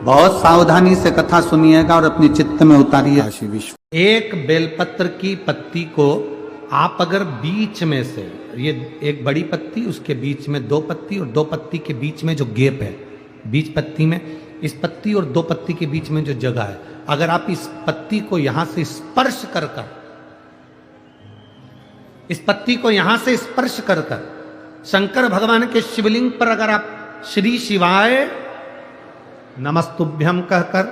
बहुत सावधानी से कथा सुनिएगा और अपने चित्त में उतारिए। एक बेलपत्र की पत्ती को आप अगर बीच में से, ये एक बड़ी पत्ती, उसके बीच में दो पत्ती और दो पत्ती के बीच में जो गैप है, बीच पत्ती में, इस पत्ती और दो पत्ती के बीच में जो जगह है, अगर आप इस पत्ती को यहां से स्पर्श कर कर, इस पत्ती को यहां से स्पर्श कर कर शंकर भगवान के शिवलिंग पर अगर आप श्री शिवाय नमस्तुभ्यम कहकर,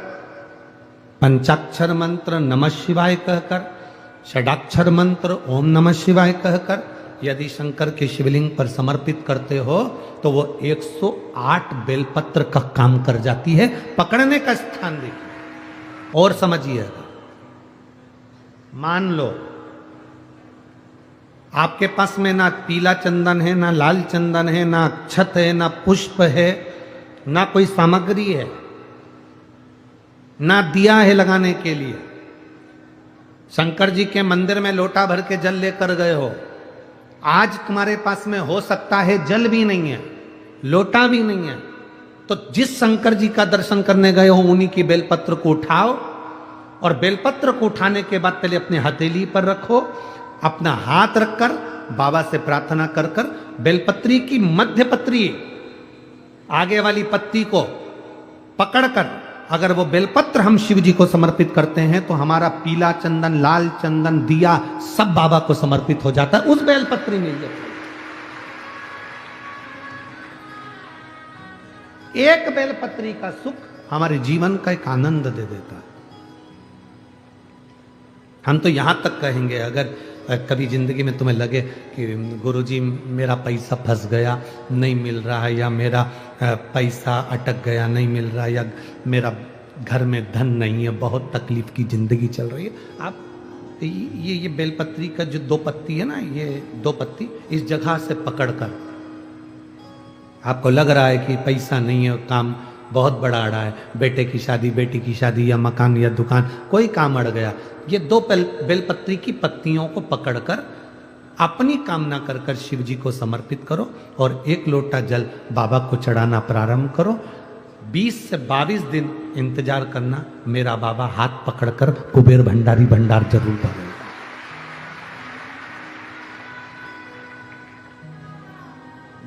पंचाक्षर मंत्र नमः शिवाय कहकर, षडाक्षर मंत्र ओम नमः शिवाय कहकर यदि शंकर के शिवलिंग पर समर्पित करते हो तो वो 108 बेलपत्र का काम कर जाती है। पकड़ने का स्थान देखिए और समझिएगा। मान लो आपके पास में ना पीला चंदन है, ना लाल चंदन है, ना अक्षत है, ना पुष्प है, ना कोई सामग्री है, ना दिया है लगाने के लिए। शंकर जी के मंदिर में लोटा भर के जल लेकर गए हो, आज तुम्हारे पास में हो सकता है जल भी नहीं है, लोटा भी नहीं है, तो जिस शंकर जी का दर्शन करने गए हो उन्हीं की बेलपत्र को उठाओ और बेलपत्र को उठाने के बाद पहले अपने हथेली पर रखो, अपना हाथ रखकर बाबा से प्रार्थना कर कर बेलपत्री की मध्य पत्री, आगे वाली पत्ती को पकड़कर अगर वो बेलपत्र हम शिव जी को समर्पित करते हैं तो हमारा पीला चंदन, लाल चंदन, दिया सब बाबा को समर्पित हो जाता है, उस बेलपत्री मिल जाती है। एक बेलपत्री का सुख हमारे जीवन का एक आनंद दे देता है। हम तो यहां तक कहेंगे, अगर कभी जिंदगी में तुम्हें लगे कि गुरुजी मेरा पैसा फंस गया नहीं मिल रहा है, या मेरा पैसा अटक गया नहीं मिल रहा है, या मेरा घर में धन नहीं है, बहुत तकलीफ की जिंदगी चल रही है, आप ये बेलपत्री का जो दो पत्ती है ना, ये दो पत्ती इस जगह से पकड़कर, आपको लग रहा है कि पैसा नहीं है, काम बहुत बड़ा अड़ा है, बेटे की शादी, बेटी की शादी, या मकान या दुकान, कोई काम अड़ गया, ये दो बेलपत्री की पत्तियों को पकड़कर अपनी कामना कर कर शिव जी को समर्पित करो और एक लोटा जल बाबा को चढ़ाना प्रारंभ करो। 20 से 22 दिन इंतजार करना, मेरा बाबा हाथ पकड़कर कुबेर भंडारी भंडार जरूर भरेगा।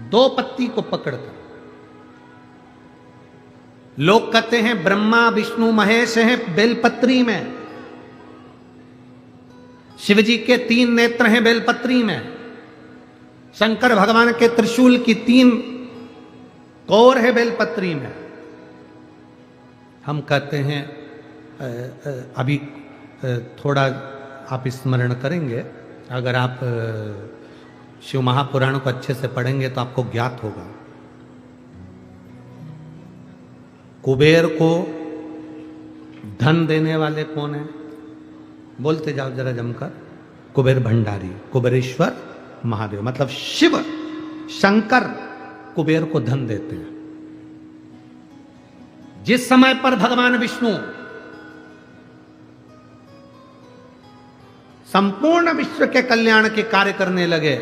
दो पत्ती को पकड़कर, लोग कहते हैं ब्रह्मा विष्णु महेश हैं बेलपत्री में, शिव जी के 3 नेत्र हैं बेलपत्री में, शंकर भगवान के त्रिशूल की 3 कोर है बेलपत्री में। हम कहते हैं अभी थोड़ा आप स्मरण करेंगे, अगर आप शिव महापुराण को अच्छे से पढ़ेंगे तो आपको ज्ञात होगा, कुबेर को धन देने वाले कौन है? बोलते जाओ जरा जमकर, कुबेर भंडारी, कुबेरेश्वर महादेव, मतलब शिव शंकर कुबेर को धन देते हैं। जिस समय पर भगवान विष्णु संपूर्ण विश्व के कल्याण के कार्य करने लगे,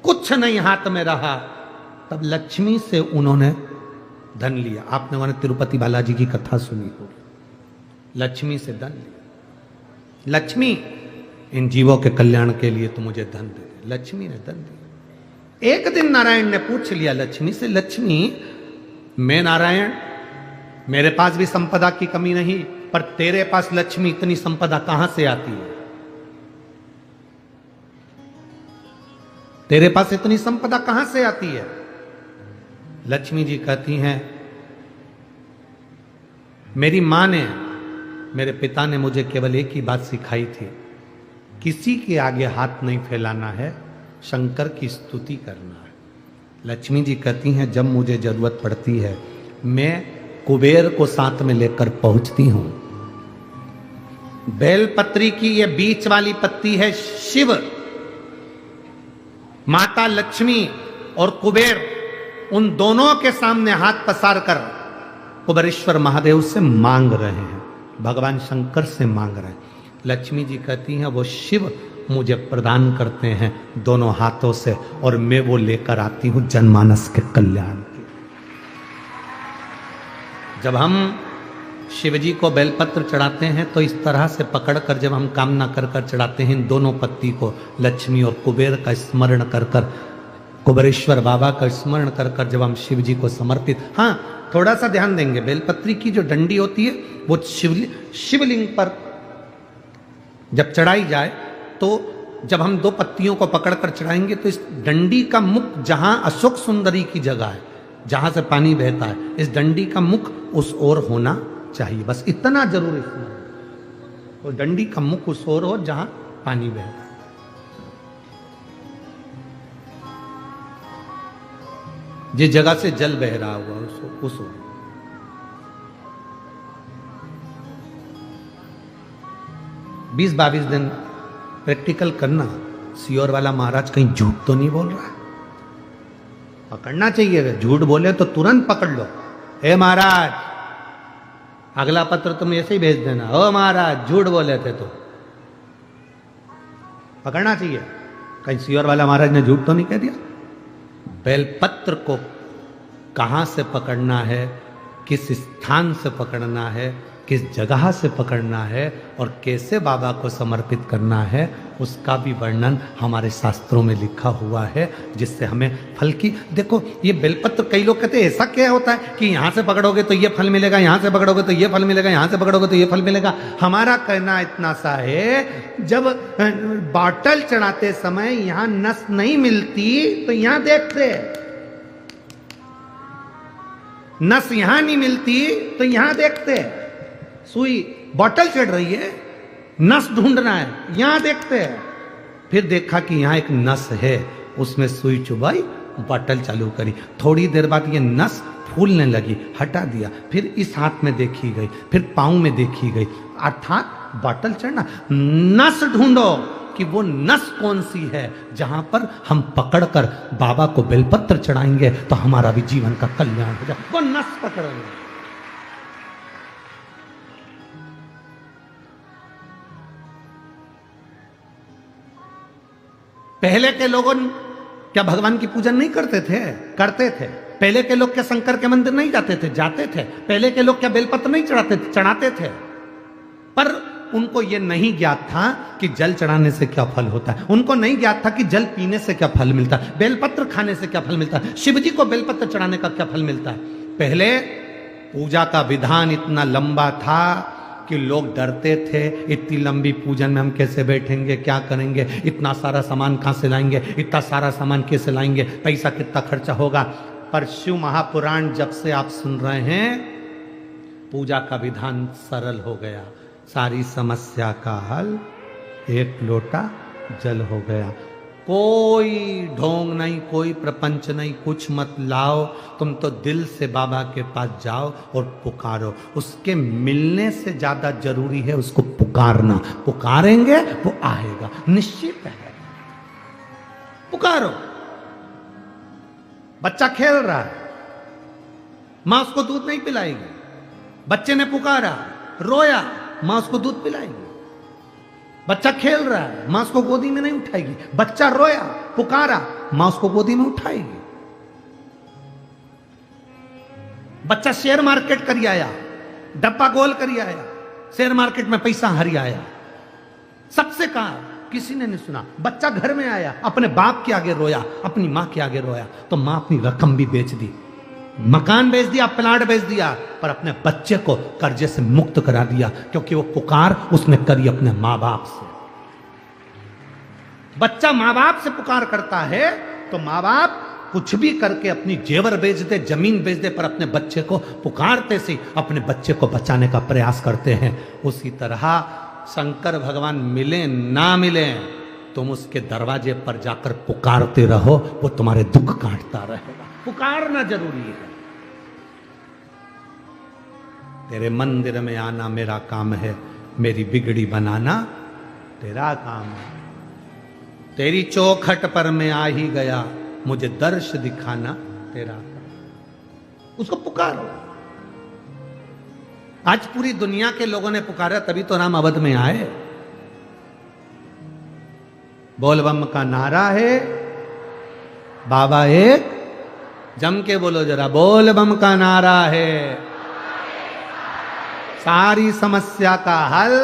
कुछ नहीं हाथ में रहा, तब लक्ष्मी से उन्होंने धन लिया। आपने वहां तिरुपति बालाजी की कथा सुनी होगी, लक्ष्मी से धन लिया। लक्ष्मी, इन जीवों के कल्याण के लिए तो मुझे धन दे दे। लक्ष्मी ने धन दिया। एक दिन नारायण ने पूछ लिया लक्ष्मी से, लक्ष्मी मैं नारायण, मेरे पास भी संपदा की कमी नहीं, पर तेरे पास लक्ष्मी इतनी संपदा कहां से आती है? तेरे पास इतनी संपदा कहां से आती है? लक्ष्मी जी कहती हैं, मेरी मां ने, मेरे पिता ने मुझे केवल एक ही बात सिखाई थी, किसी के आगे हाथ नहीं फैलाना है, शंकर की स्तुति करना है। लक्ष्मी जी कहती हैं, जब मुझे जरूरत पड़ती है मैं कुबेर को साथ में लेकर पहुंचती हूं। बेलपत्री की ये बीच वाली पत्ती है शिव, माता लक्ष्मी और कुबेर, उन दोनों के सामने हाथ पसार कर कुबेरेश्वर महादेव से मांग रहे हैं, भगवान शंकर से मांग रहे हैं। लक्ष्मी जी कहती हैं, वो शिव मुझे प्रदान करते हैं दोनों हाथों से और मैं वो लेकर आती हूं जनमानस के कल्याण के। जब हम शिव जी को बेलपत्र चढ़ाते हैं तो इस तरह से पकड़कर जब हम कामना कर कर चढ़ाते हैं, इन दोनों पत्ती को लक्ष्मी और कुबेर का स्मरण कर कर, कुबेरेश्वर बाबा का स्मरण कर कर जब हम शिव जी को समर्पित, हाँ थोड़ा सा ध्यान देंगे, बेलपत्री की जो डंडी होती है वो शिवलिंग पर जब चढ़ाई जाए तो जब हम दो पत्तियों को पकड़कर चढ़ाएंगे तो इस डंडी का मुख जहां अशोक सुंदरी की जगह है, जहां से पानी बहता है, इस डंडी का मुख उस ओर होना चाहिए। बस इतना जरूर इसमें, तो डंडी का मुख उस ओर हो जहां पानी बहता है। जिस जगह से जल बह रहा हुआ उस ओर। बीस 22 दिन प्रैक्टिकल करना। सियोर वाला महाराज कहीं झूठ तो नहीं बोल रहा है, पकड़ना चाहिए। अगर झूठ बोले तो तुरंत पकड़ लो। हे महाराज, अगला पत्र तुम ऐसे ही भेज देना, ओ महाराज झूठ बोले थे तो पकड़ना चाहिए। कहीं सियोर वाला महाराज ने झूठ तो नहीं कह दिया। बेलपत्र को कहां से पकड़ना है, किस स्थान से पकड़ना है, किस जगह से पकड़ना है और कैसे बाबा को समर्पित करना है, उसका भी वर्णन हमारे शास्त्रों में लिखा हुआ है, जिससे हमें फल की। देखो ये बेलपत्र, कई लोग कहते हैं ऐसा क्या होता है कि यहां से पकड़ोगे तो ये फल मिलेगा, यहां से पकड़ोगे तो ये फल मिलेगा, यहां से पकड़ोगे तो ये फल मिलेगा। हमारा कहना इतना सा है, जब बॉटल चढ़ाते समय यहां नस नहीं मिलती तो यहां देखते, नस यहां नहीं मिलती तो यहां देखते। सुई बॉटल चढ़ रही है, नस ढूंढना है, यहां देखते हैं। फिर देखा कि यहां एक नस है, उसमें सुई चुभाई, बॉटल चालू करी। थोड़ी देर बाद ये नस फूलने लगी, हटा दिया। फिर इस हाथ में देखी गई, फिर पांव में देखी गई, अर्थात बॉटल चढ़ना। नस ढूंढो कि वो नस कौन सी है जहां पर हम पकड़कर बाबा को बेलपत्र चढ़ाएंगे तो हमारा भी जीवन का कल्याण हो जाए। वो नस पकड़ेंगे। पहले के लोगों क्या भगवान की पूजन नहीं करते थे? करते थे। पहले के लोग क्या शंकर के मंदिर नहीं जाते थे? जाते थे। पहले के लोग क्या बेलपत्र नहीं चढ़ाते थे? चढ़ाते थे। पर उनको यह नहीं ज्ञात था कि जल चढ़ाने से क्या फल होता है। उनको नहीं ज्ञात था कि जल पीने से क्या फल मिलता है, बेलपत्र खाने से क्या फल मिलता है, शिव जी को बेलपत्र चढ़ाने का क्या फल मिलता है। पहले पूजा का विधान इतना लंबा था कि लोग डरते थे, इतनी लंबी पूजन में हम कैसे बैठेंगे, क्या करेंगे, इतना सारा सामान कहां से लाएंगे, इतना सारा सामान कैसे लाएंगे, पैसा कितना खर्चा होगा। पर शिव महापुराण जब से आप सुन रहे हैं, पूजा का विधान सरल हो गया। सारी समस्या का हल एक लोटा जल हो गया। कोई ढोंग नहीं, कोई प्रपंच नहीं, कुछ मत लाओ। तुम तो दिल से बाबा के पास जाओ और पुकारो। उसके मिलने से ज्यादा जरूरी है उसको पुकारना। पुकारेंगे वो आएगा, निश्चित है। पुकारो। बच्चा खेल रहा है, मां उसको दूध नहीं पिलाएगी। बच्चे ने पुकारा, रोया, मां उसको दूध पिलाएगी। बच्चा खेल रहा है, मां उसको गोदी में नहीं उठाएगी। बच्चा रोया, पुकारा, मां उसको गोदी में उठाएगी। बच्चा शेयर मार्केट करी आया, डब्बा गोल करी आया, शेयर मार्केट में पैसा हरी आया, सबसे कहा, किसी ने नहीं सुना। बच्चा घर में आया, अपने बाप के आगे रोया, अपनी मां के आगे रोया, तो मां अपनी रकम भी बेच दी, मकान बेच दिया, प्लाट बेच दिया, पर अपने बच्चे को कर्जे से मुक्त करा दिया, क्योंकि वो पुकार उसने करी अपने मां बाप से। बच्चा मां बाप से पुकार करता है तो मां बाप कुछ भी करके अपनी जेवर बेच दे, जमीन बेच दे, पर अपने बच्चे को पुकारते से अपने बच्चे को बचाने का प्रयास करते हैं। उसी तरह शंकर भगवान मिले ना मिले, तुम उसके दरवाजे पर जाकर पुकारते रहो, वो तुम्हारे दुख काटता रहेगा। पुकारना जरूरी है। तेरे मंदिर में आना मेरा काम है, मेरी बिगड़ी बनाना तेरा काम है। तेरी चौखट पर मैं आ ही गया, मुझे दर्श दिखाना तेरा काम। उसको पुकारो। आज पूरी दुनिया के लोगों ने पुकारा, तभी तो राम अवध में आए। बोल बम का नारा है, बाबा एक, जम के बोलो जरा, बोल बम का नारा है, सारी समस्या का हल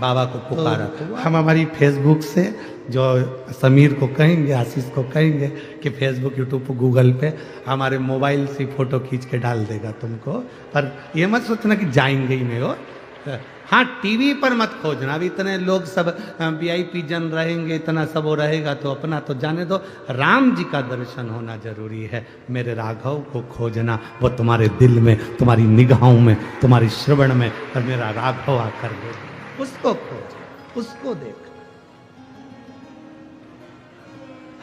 बाबा को पुकारा। हम हमारी फेसबुक से जो समीर को कहेंगे, आशीष को कहेंगे कि फेसबुक, यूट्यूब, गूगल पे हमारे मोबाइल से फोटो खींच के डाल देगा तुमको। पर ये मत सोचना कि जाएंगे ही नहीं हो। हाँ, टीवी पर मत खोजना। अब इतने लोग सब VIP जन रहेंगे, इतना सब वो रहेगा तो अपना तो जाने दो। राम जी का दर्शन होना जरूरी है। मेरे राघव को खोजना, वो तुम्हारे दिल में, तुम्हारी निगाहों में, तुम्हारी श्रवण में। और मेरा राघव आकर बोले, उसको खोज, उसको देख।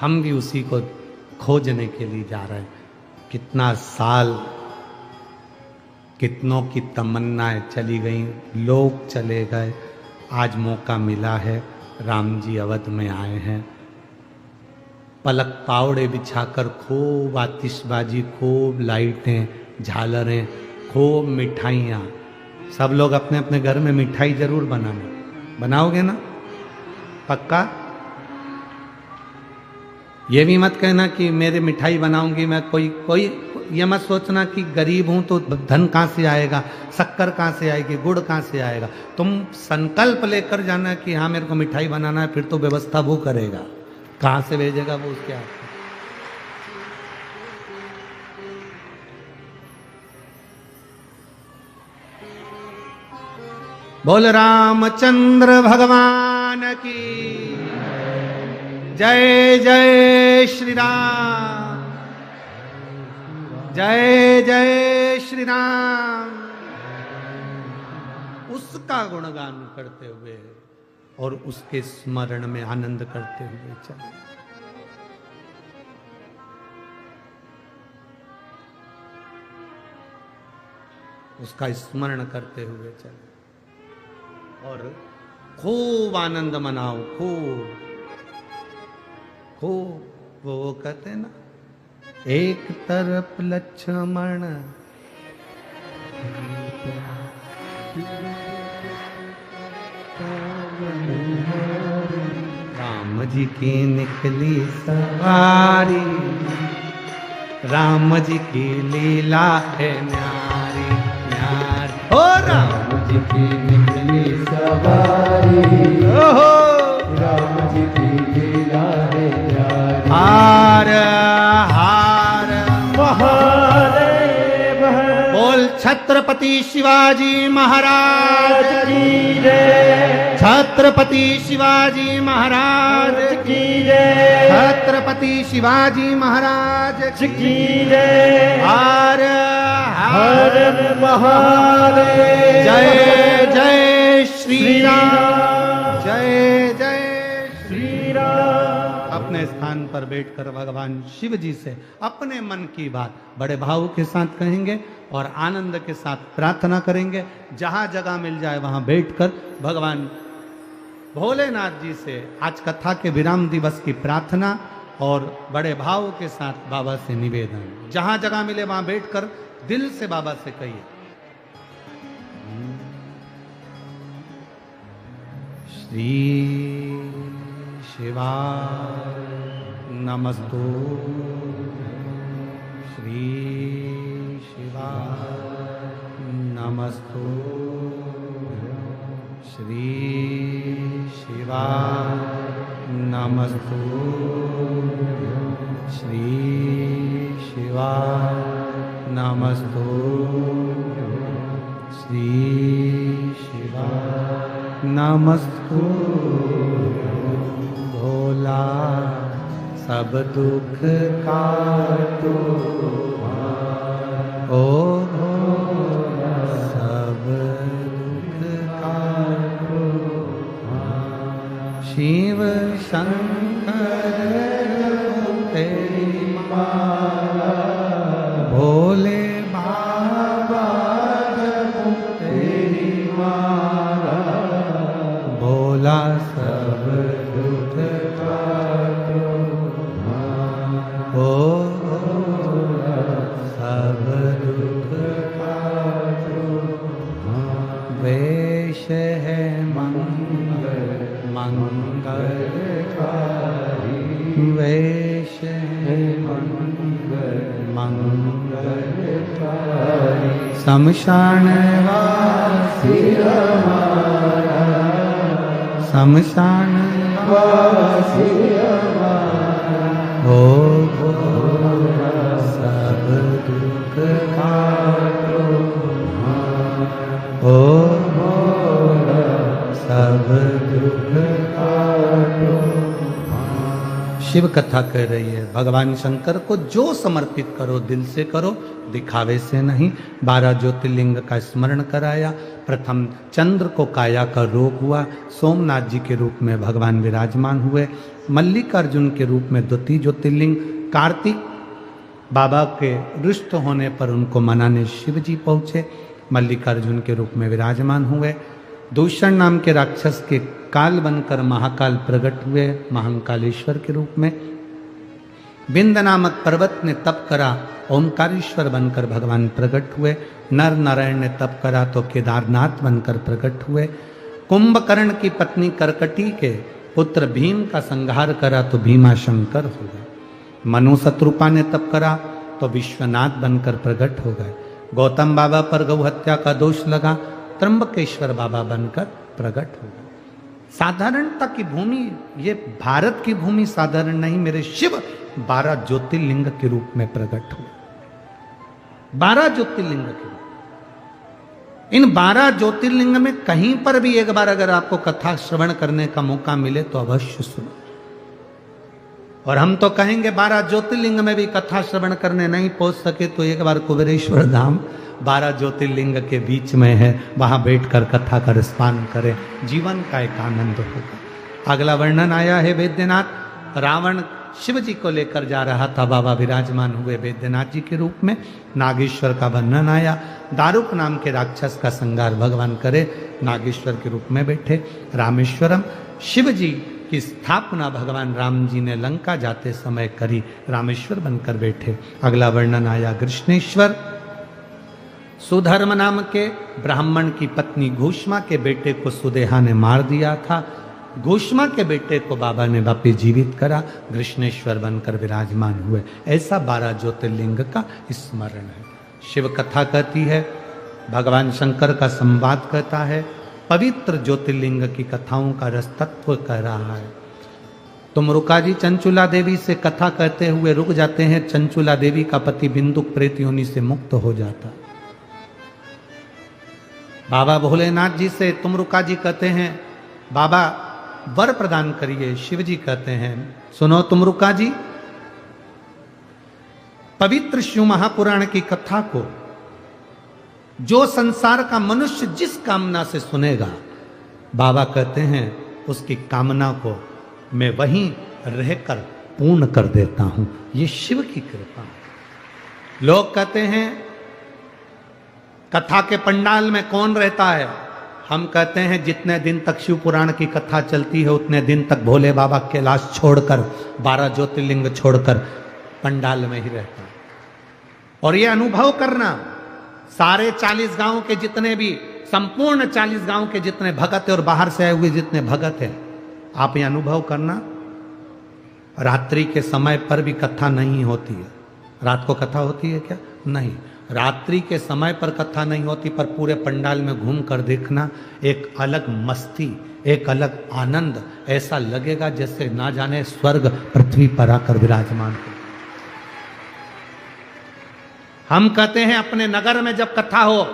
हम भी उसी को खोजने के लिए जा रहे हैं। कितना साल, कितनों की तमन्नाएं चली गई, लोग चले गए। आज मौका मिला है, राम जी अवध में आए हैं। पलक पावड़े बिछाकर खूब आतिशबाजी, खूब लाइटें, झालरें, खूब मिठाइयाँ। सब लोग अपने अपने घर में मिठाई जरूर बनाना। बनाओगे ना? पक्का? ये भी मत कहना कि मेरे मिठाई बनाऊंगी मैं। कोई ये मत सोचना कि गरीब हूं तो धन कहाँ से आएगा, शक्कर कहाँ से आएगी, गुड़ कहाँ से आएगा। तुम संकल्प लेकर जाना कि हाँ मेरे को मिठाई बनाना है, फिर तो व्यवस्था वो करेगा। कहाँ से भेजेगा वो उसके हाथ। बोल रामचंद्र भगवान की जय। जय श्री राम, जय जय श्री राम। उसका गुणगान करते हुए और उसके स्मरण में आनंद करते हुए चले। उसका स्मरण करते हुए चले और खूब आनंद मनाओ। खूब वो कहते हैं ना, एक तरफ लक्ष्मण, राम जी की निकली सवारी, राम जी की लीला है न्यारी न्यारी। ओ राम जी की निकली सवारी, ओहो राम जी की लीला है न्यारी। हार हार महादेव, बोल छत्रपति शिवाजी महाराज की जय। छत्रपति शिवाजी महाराज की जय। छत्रपति शिवाजी महाराज की जय। हर हर महादेव। जय जय श्री राम, जय जय श्री राम। अपने स्थान पर बैठकर भगवान शिव जी से अपने मन की बात बड़े भाव के साथ कहेंगे और आनंद के साथ प्रार्थना करेंगे। जहां जगह मिल जाए वहां बैठकर भगवान भोलेनाथ जी से आज कथा के विराम दिवस की प्रार्थना और बड़े भाव के साथ बाबा से निवेदन। जहां जगह मिले वहां बैठकर दिल से बाबा से कहिए, श्री शिवा नमस्तु, श्री शिवा नमस्तु, श्री शिवा नमस्तु, श्री शिवा नमस्तु, श्री शिवा नमस्तु। भोला सब दुख काटो, ओ भोला सब दुख काटो। शिव शंकर तेरी माला, भोले बाबा तेरी माला। भोला सब दुख काटो, ओ भोला शमशान वासी हमारा, शमशान वासी हमारा, ओ भोला सब दुख काटो, ओ भोला सब दुख काटो। शिव कथा कह रही है, भगवान शंकर को जो समर्पित करो दिल से करो, दिखावे से नहीं। 12 ज्योतिर्लिंग का स्मरण कराया। प्रथम चंद्र को काया का रोग हुआ, सोमनाथ जी के रूप में भगवान विराजमान हुए। मल्लिकार्जुन के रूप में द्वितीय ज्योतिर्लिंग, कार्तिक बाबा के रुष्ट होने पर उनको मनाने शिव जी पहुँचे, मल्लिकार्जुन के रूप में विराजमान हुए। दूषण नाम के राक्षस के काल बनकर महाकाल प्रकट हुए, महाकालेश्वर के रूप में। बिंद नामक पर्वत ने तप करा, ओंकारेश्वर बनकर भगवान प्रकट हुए। नर नारायण ने तप करा तो केदारनाथ बनकर प्रकट हुए। कुंभकर्ण की पत्नी करकटी के पुत्र भीम का संहार करा तो भीमा शंकर हो गए। मनु शत्रुपा ने तप करा तो विश्वनाथ बनकर प्रकट हो गए। गौतम बाबा पर गौ हत्या का दोष लगा, त्र्यंबकेश्वर बाबा बनकर प्रकट हो गए। साधारणता की भूमि, ये भारत की भूमि साधारण नहीं, मेरे शिव 12 ज्योतिर्लिंग के रूप में प्रकट हुए। 12 ज्योतिर्लिंग के रूप। इन 12 ज्योतिर्लिंग में कहीं पर भी एक बार अगर आपको कथा श्रवण करने का मौका मिले तो अवश्य सुनो। और हम तो कहेंगे 12 ज्योतिर्लिंग में भी कथा श्रवण करने नहीं पहुंच सके तो एक बार कुबेरेश्वर धाम 12 ज्योतिर्लिंग के बीच में है, वहां बैठकर कथा का रसपान करें, जीवन का एक आनंद होगा। अगला वर्णन आया है वैद्यनाथ। रावण शिव जी को लेकर जा रहा था, बाबा विराजमान हुए वैद्यनाथ जी के रूप में। नागेश्वर का वर्णन आया। दारुक नाम के राक्षस का संहार भगवान करे, नागेश्वर के रूप में बैठे। रामेश्वरम, शिव जी की स्थापना भगवान राम जी ने लंका जाते समय करी, रामेश्वर बनकर बैठे। अगला वर्णन आया कृष्णेश्वर। सुधर्म नाम के ब्राह्मण की पत्नी घूष्मा के बेटे को सुदेहा ने मार दिया था। घूष्मा के बेटे को बाबा ने वापिस जीवित करा, कृष्णेश्वर बनकर विराजमान हुए। ऐसा 12 ज्योतिर्लिंग का स्मरण है। शिव कथा कहती है, भगवान शंकर का संवाद कहता है, पवित्र ज्योतिर्लिंग की कथाओं का रस तत्व कह रहा है। तुम रुका जी चंचुला देवी से कथा कहते हुए रुक जाते हैं, चंचुला देवी का पति बिंदुक प्रेत योनि से मुक्त हो जाता। बाबा भोलेनाथ जी से तुम रुका जी कहते हैं, बाबा वर प्रदान करिए। शिव जी कहते हैं, सुनो तुम रुका जी, पवित्र शिव महापुराण की कथा को जो संसार का मनुष्य जिस कामना से सुनेगा, बाबा कहते हैं उसकी कामना को मैं वहीं रहकर पूर्ण कर देता हूं। ये शिव की कृपा है। लोग कहते हैं कथा के पंडाल में कौन रहता है? हम कहते हैं जितने दिन तक शिव पुराण की कथा चलती है उतने दिन तक भोले बाबा कैलाश छोड़कर, 12 ज्योतिर्लिंग छोड़कर पंडाल में ही रहता है। और ये अनुभव करना, सारे 40 गांव के जितने भी, संपूर्ण 40 गांव के जितने भगत है और बाहर से आए हुए जितने भगत हैं, आप ये अनुभव करना, रात्रि के समय पर भी कथा नहीं होती है। रात को कथा होती है क्या? नहीं। रात्रि के समय पर कथा नहीं होती, पर पूरे पंडाल में घूम कर देखना, एक अलग मस्ती, एक अलग आनंद, ऐसा लगेगा जैसे ना जाने स्वर्ग पृथ्वी पर आकर विराजमान हो। हम कहते हैं अपने नगर में जब कथा हो,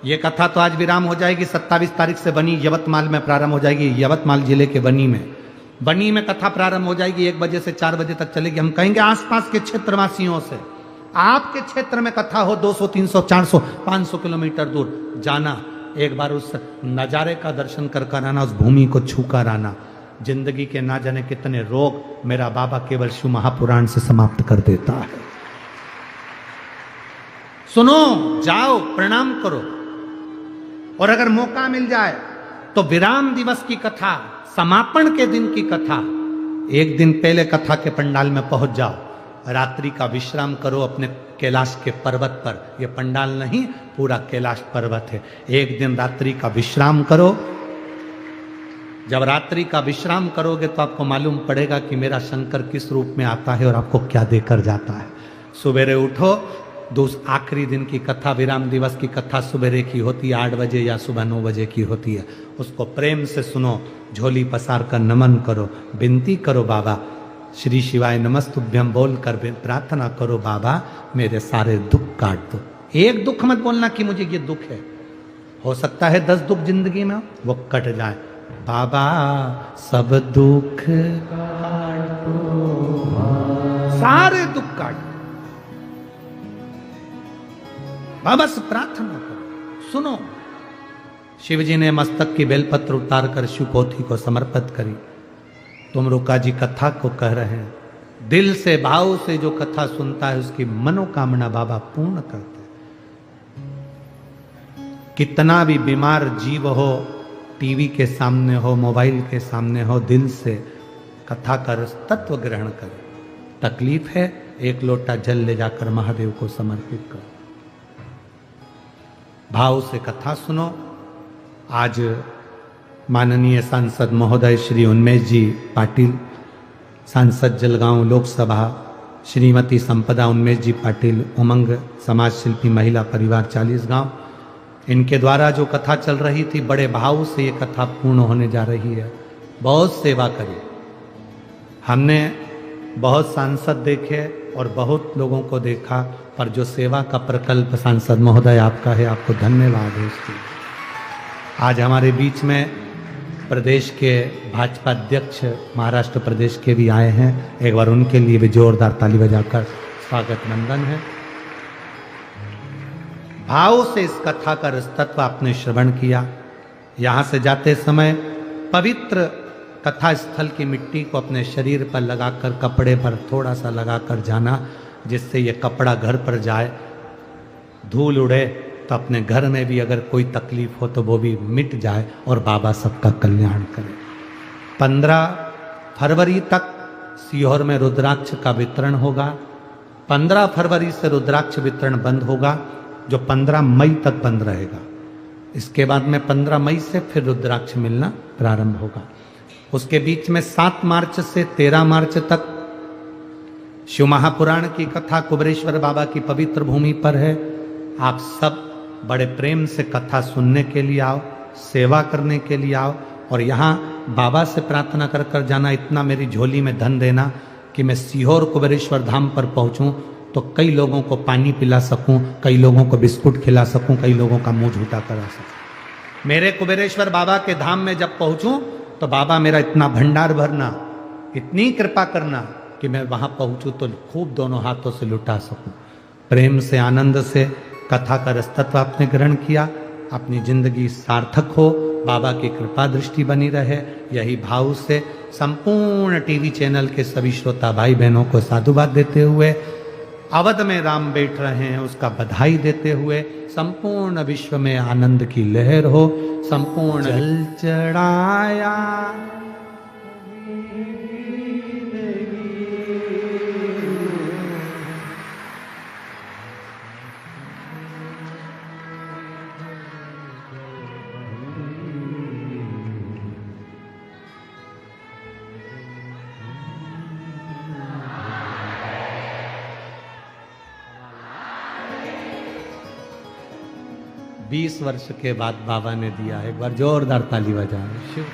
ये कथा तो आज विराम हो जाएगी, 27 तारीख से बनी यवतमाल में प्रारंभ हो जाएगी। यवतमाल जिले के बनी में कथा प्रारंभ हो जाएगी, 1 बजे से 4 बजे तक चलेगी। हम कहेंगे आसपास के क्षेत्रवासियों से, आपके क्षेत्र में कथा हो 200, 300, 400, 500 किलोमीटर दूर जाना, एक बार उस नजारे का दर्शन कर आना, उस भूमि को छू कर आना। जिंदगी के ना जाने कितने रोग मेरा बाबा केवल शिव महापुराण से समाप्त कर देता है। सुनो, जाओ, प्रणाम करो। और अगर मौका मिल जाए तो विराम दिवस की कथा, समापन के दिन की कथा, 1 दिन पहले कथा के पंडाल में पहुंच जाओ, रात्रि का विश्राम करो अपने कैलाश के पर्वत पर। यह पंडाल नहीं, पूरा कैलाश पर्वत है। 1 दिन रात्रि का विश्राम करो। जब रात्रि का विश्राम करोगे तो आपको मालूम पड़ेगा कि मेरा शंकर किस रूप में आता है और आपको क्या देकर जाता है। सवेरे उठो, आखिरी दिन की कथा, विराम दिवस की कथा सुबह की होती है 8 बजे या सुबह 9 बजे की होती है। उसको प्रेम से सुनो, झोली पसार कर नमन करो, विनती करो बाबा श्री शिवाय नमस्तुभ्यम बोल कर प्रार्थना करो, बाबा मेरे सारे दुख काट दो। एक दुख मत बोलना कि मुझे ये दुख है, हो सकता है 10 दुख जिंदगी में वो कट जाए। बाबा सब दुख काट दो, सारे दुख काट दो, बाबा से प्रार्थना करो। सुनो, शिव जी ने मस्तक की बेलपत्र उतार कर शिव पोथी को समर्पित करी। तुम रुका जी कथा को कह रहे हैं, दिल से भाव से जो कथा सुनता है उसकी मनोकामना बाबा पूर्ण करते हैं। कितना भी बीमार जीव हो, टीवी के सामने हो, मोबाइल के सामने हो, दिल से कथा कर तत्व ग्रहण करे। तकलीफ है, 1 लोटा जल ले जाकर महादेव को समर्पित करो, भाव से कथा सुनो। आज माननीय सांसद महोदय श्री उन्मेष जी पाटिल, सांसद जलगांव लोकसभा श्रीमती संपदा उन्मेष जी पाटिल, उमंग समाज शिल्पी महिला परिवार 40 गांव, इनके द्वारा जो कथा चल रही थी, बड़े भाव से ये कथा पूर्ण होने जा रही है। बहुत सेवा करी हमने, बहुत सांसद देखे और बहुत लोगों को देखा, पर जो सेवा का प्रकल्प सांसद महोदय आपका है, आपको धन्यवाद है इसके। आज हमारे बीच में प्रदेश के भाजपा अध्यक्ष महाराष्ट्र प्रदेश के भी आए हैं, एक बार उनके लिए भी जोरदार ताली बजाकर स्वागत वंदन है। भाव से इस कथा का रसतत्व आपने श्रवण किया। यहाँ से जाते समय पवित्र कथा स्थल की मिट्टी को अपने शरीर पर लगाकर, कपड़े पर थोड़ा सा लगाकर जाना, जिससे ये कपड़ा घर पर जाए, धूल उड़े तो अपने घर में भी अगर कोई तकलीफ हो तो वो भी मिट जाए और बाबा सबका कल्याण करे। 15 फरवरी तक सीहोर में रुद्राक्ष का वितरण होगा। 15 फरवरी से रुद्राक्ष वितरण बंद होगा, जो 15 मई तक बंद रहेगा। इसके बाद में 15 मई से फिर रुद्राक्ष मिलना प्रारंभ होगा। उसके बीच में 7 मार्च से 13 मार्च तक शिव महापुराण की कथा कुबेरेश्वर बाबा की पवित्र भूमि पर है। आप सब बड़े प्रेम से कथा सुनने के लिए आओ, सेवा करने के लिए आओ, और यहाँ बाबा से प्रार्थना कर कर जाना, इतना मेरी झोली में धन देना कि मैं सीहोर कुबेरेश्वर धाम पर पहुँचूँ तो कई लोगों को पानी पिला सकूं, कई लोगों को बिस्कुट खिला सकूं, कई लोगों का मुंह झूठा करा सकूं। मेरे कुबेरेश्वर बाबा के धाम में जब पहुंचूं तो बाबा मेरा इतना भंडार भरना, इतनी कृपा करना कि मैं वहां पहुंचूं तो खूब दोनों हाथों से लुटा सकूं। प्रेम से, आनंद से कथा का रसतत्व आपने ग्रहण किया, अपनी जिंदगी सार्थक हो, बाबा की कृपा दृष्टि बनी रहे, यही भाव से संपूर्ण टीवी चैनल के सभी श्रोता भाई बहनों को साधुवाद देते हुए, अवध में राम बैठ रहे हैं उसका बधाई देते हुए, संपूर्ण विश्व में आनंद की लहर हो, संपूर्ण जल चढ़ाया 20 वर्ष के बाद बाबा ने दिया है। एक बार जोरदार ताली बजाएं। शिव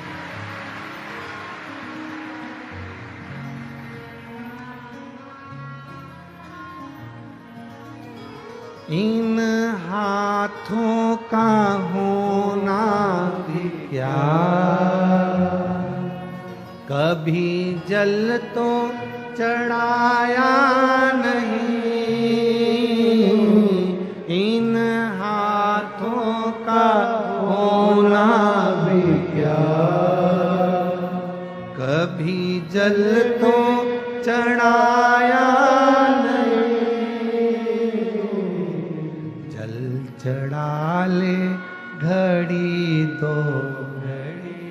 इन हाथों का होना भी क्या, कभी जल तो चढ़ाया नहीं, इन हाथों का होना भी क्या, कभी जल तो चढ़ाया नहीं, जल चढ़ा ले घड़ी दो घड़ी,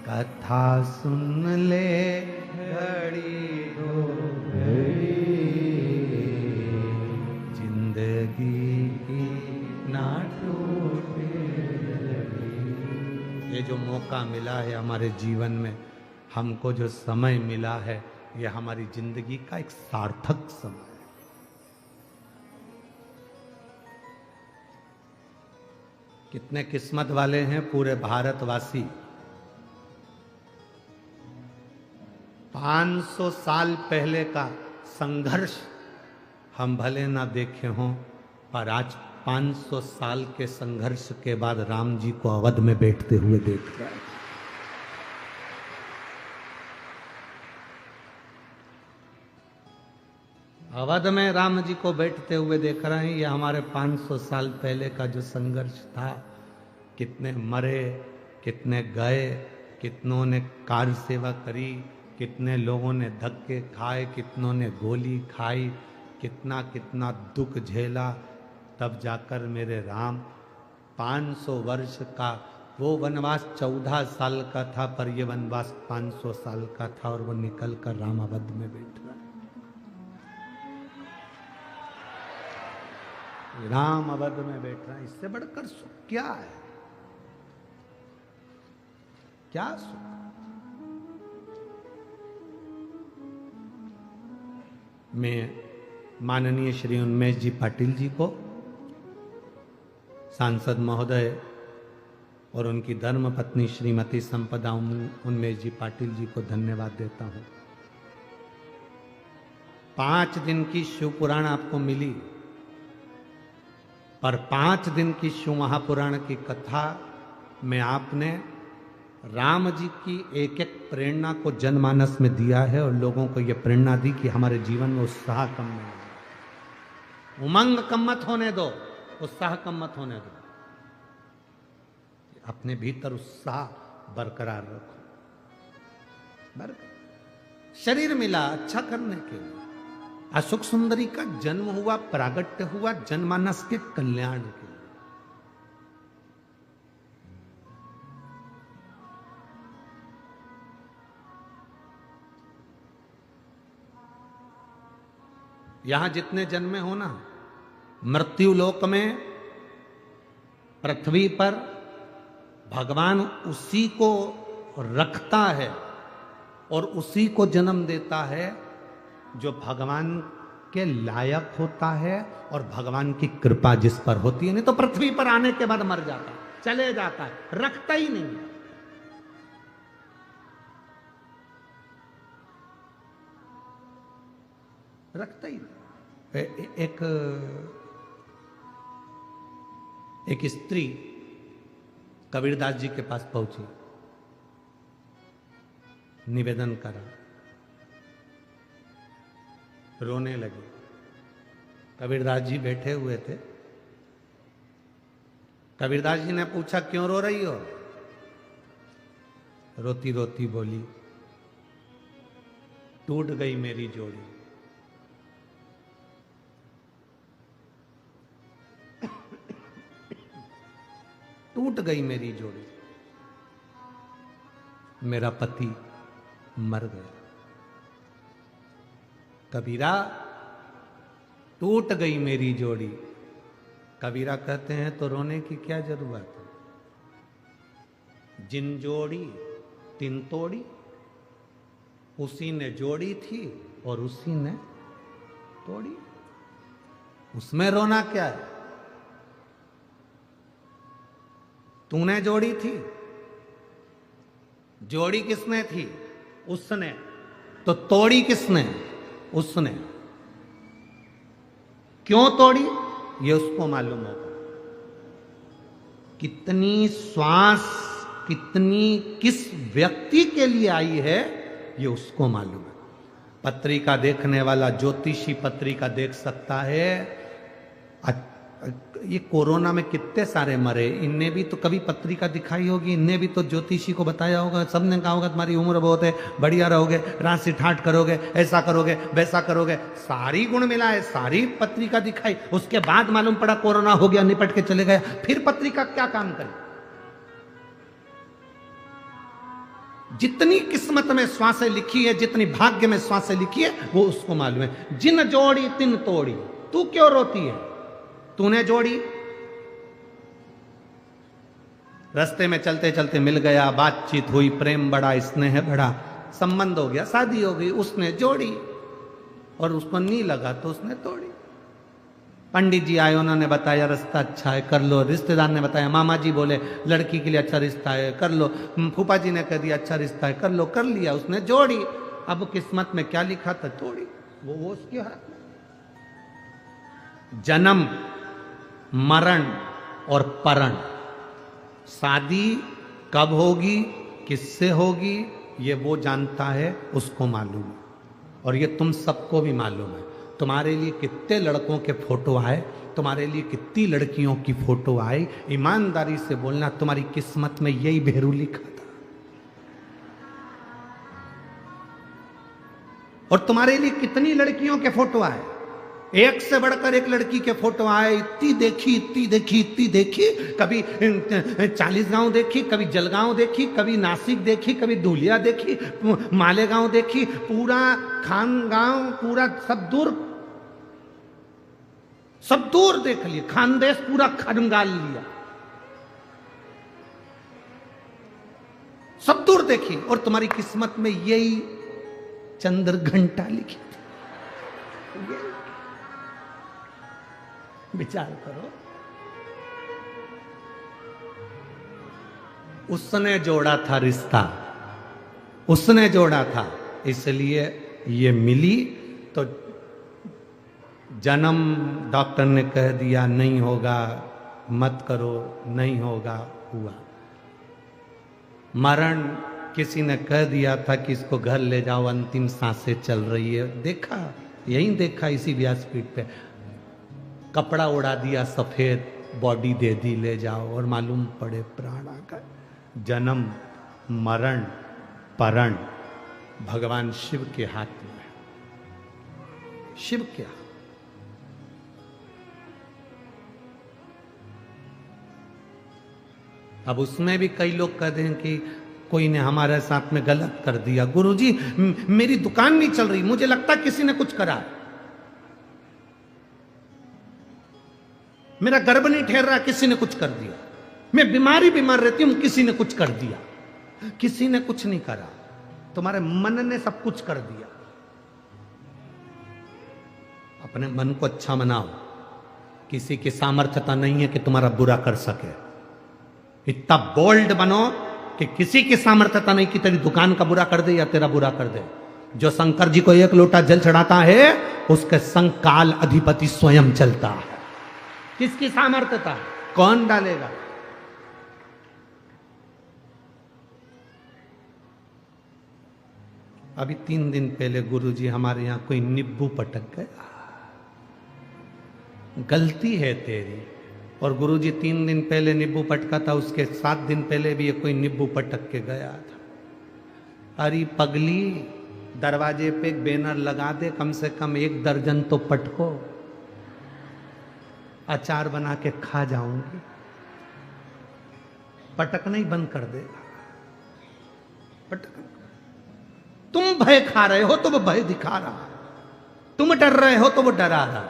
कथा सुन ले घड़ी दो घड़ी, जिंदगी की ना टूटे लड़ी। ये जो मौका मिला है हमारे जीवन में, हमको जो समय मिला है, ये हमारी जिंदगी का एक सार्थक समय है। कितने किस्मत वाले हैं पूरे भारतवासी। 500 साल पहले का संघर्ष हम भले ना देखे हों, पर आज 500 साल के संघर्ष के बाद राम जी को अवध में बैठते हुए देख रहे हैं। अवध में राम जी को बैठते हुए देख रहे हैं। ये हमारे 500 साल पहले का जो संघर्ष था, कितने मरे, कितने गए, कितनों ने कार सेवा करी, कितने लोगों ने धक्के खाए, कितनों ने गोली खाई, कितना कितना दुख झेला, तब जाकर मेरे राम 500 वर्ष का, वो वनवास 14 साल का था, पर ये वनवास 500 साल का था, और वो निकल कर राम अवध में बैठ रहा है। राम अवध में बैठ रहा है, इससे बढ़कर सुख क्या है? क्या सुख? मैं माननीय श्री उन्मेष जी पाटिल जी को, सांसद महोदय और उनकी धर्म पत्नी श्रीमती संपदा उन्मेष जी पाटिल जी को धन्यवाद देता हूं। 5 दिन की शिव पुराण आपको मिली, पर 5 दिन की शिव महापुराण की कथा में आपने राम जी की एक एक प्रेरणा को जनमानस में दिया है, और लोगों को यह प्रेरणा दी कि हमारे जीवन में उत्साह कम नहीं हो, उमंग कम मत होने दो, उत्साह कम मत होने दो, अपने भीतर उत्साह बरकरार रखो। शरीर मिला अच्छा करने के लिए, अशोक सुंदरी का जन्म हुआ, प्रागट्य हुआ जनमानस के कल्याण के लिए। यहां जितने जन्मे हो ना, मृत्यु लोक में, पृथ्वी पर भगवान उसी को रखता है और उसी को जन्म देता है जो भगवान के लायक होता है और भगवान की कृपा जिस पर होती है। नहीं तो पृथ्वी पर आने के बाद मर जाता है, चले जाता है, रखता ही नहीं है। रखता ही नहीं। एक स्त्री कबीरदास जी के पास पहुंची, निवेदन करा, रोने लगी। कबीरदास जी बैठे हुए थे। कबीरदास जी ने पूछा, क्यों रो रही हो? रोती रोती बोली, टूट गई मेरी जोड़ी। टूट गई मेरी जोड़ी, मेरा पति मर गया। कबीरा, टूट गई मेरी जोड़ी। कबीरा कहते हैं तो रोने की क्या जरूरत है? जिन जोड़ी तिन तोड़ी, उसी ने जोड़ी थी और उसी ने तोड़ी, उसमें रोना क्या है? तूने जोड़ी थी, जोड़ी किसने थी? उसने। तो तोड़ी किसने? उसने। क्यों तोड़ी? ये उसको मालूम होगा। कितनी श्वास कितनी किस व्यक्ति के लिए आई है, ये उसको मालूम है। पत्रिका देखने वाला ज्योतिषी पत्रिका देख सकता है। ये कोरोना में कितने सारे मरे, इनने भी तो कभी पत्रिका दिखाई होगी, इनने भी तो ज्योतिषी को बताया होगा, सबने कहा होगा तुम्हारी उम्र बहुत है, बढ़िया रहोगे, राशि ठाट करोगे, ऐसा करोगे, वैसा करोगे, सारी गुण मिला है, सारी पत्रिका दिखाई। उसके बाद मालूम पड़ा कोरोना हो गया, निपट के चले गया, फिर पत्रिका क्या काम करे? जितनी किस्मत में श्वासें लिखी है, जितनी भाग्य में श्वासें लिखी है, वो उसको मालूम है। जिन जोड़ी तिन तोड़ी। तू क्यों रोती है? तूने जोड़ी। रास्ते में चलते चलते मिल गया, बातचीत हुई, प्रेम बढ़ा, स्नेह बढ़ा, संबंध हो गया, शादी हो गई, उसने जोड़ी और उसको नहीं लगा तो उसने तोड़ी। पंडित जी आए, उन्होंने बताया रास्ता अच्छा है, कर लो। रिश्तेदार ने बताया, मामा जी बोले लड़की के लिए अच्छा रिश्ता है, कर लो। फूफा जी ने कह दिया अच्छा रिश्ता है, कर लो। कर लिया उसने, जोड़ी। अब किस्मत में क्या लिखा था, तोड़ी। वो उसके हाथ में। जन्म, मरण और परण, शादी कब होगी, किससे होगी, ये वो जानता है, उसको मालूम है। और ये तुम सबको भी मालूम है। तुम्हारे लिए कितने लड़कों के फोटो आए, तुम्हारे लिए कितनी लड़कियों की फोटो आई, ईमानदारी से बोलना, तुम्हारी किस्मत में यही भेरू लिखा था। और तुम्हारे लिए कितनी लड़कियों के फोटो आए, एक से बढ़कर एक लड़की के फोटो आए। इतनी देखी, इतनी देखी, इतनी देखी। कभी 40 गांव देखी, कभी जलगांव देखी, कभी नासिक देखी, कभी धुलिया देखी, मालेगांव देखी, पूरा खान गांव, पूरा सब दूर देख लिए। खानदेश पूरा खनगाल लिया, सब दूर देखी। और तुम्हारी किस्मत में यही चंद्र घंटा लिखी थी। विचार करो, उसने जोड़ा था रिश्ता, उसने जोड़ा था, इसलिए ये मिली। तो जन्म डॉक्टर ने कह दिया नहीं होगा, मत करो, नहीं होगा, हुआ। मरण किसी ने कह दिया था कि इसको घर ले जाओ, अंतिम सांसें चल रही है, देखा, यही देखा इसी व्यासपीठ पे। कपड़ा उड़ा दिया सफेद, बॉडी दे दी, ले जाओ, और मालूम पड़े प्राण आ गए। जन्म, मरण, परण भगवान शिव के हाथ में है, शिव के हाथ। अब उसमें भी कई लोग कहते हैं कि कोई ने हमारे साथ में गलत कर दिया, गुरुजी मेरी दुकान नहीं चल रही, मुझे लगता किसी ने कुछ करा, मेरा गर्भ नहीं ठहर रहा, किसी ने कुछ कर दिया, मैं बीमार रहती हूं, किसी ने कुछ कर दिया। किसी ने कुछ नहीं करा, तुम्हारे मन ने सब कुछ कर दिया। अपने मन को अच्छा बनाओ, किसी की सामर्थ्यता नहीं है कि तुम्हारा बुरा कर सके। इतना बोल्ड बनो कि किसी की सामर्थ्यता नहीं कि तेरी दुकान का बुरा कर दे या तेरा बुरा कर दे। जो शंकर जी को एक लोटा जल चढ़ाता है, उसके संग काल अधिपति स्वयं चलता है। किसकी सामर्थ्यता, कौन डालेगा? अभी 3 दिन पहले गुरुजी हमारे यहां कोई नींबू पटक गया, गलती है तेरी। और गुरुजी 3 दिन पहले नींबू पटका था, उसके 7 दिन पहले भी ये कोई नींबू पटक के गया था। अरे पगली, दरवाजे पे एक बैनर लगा दे, कम से कम 1 दर्जन तो पटको, अचार बना के खा जाऊंगी। पटकना ही बंद कर देगा। पटक, तुम भय खा रहे हो तो वो भय दिखा रहा, तुम डर रहे हो तो वो डरा रहा।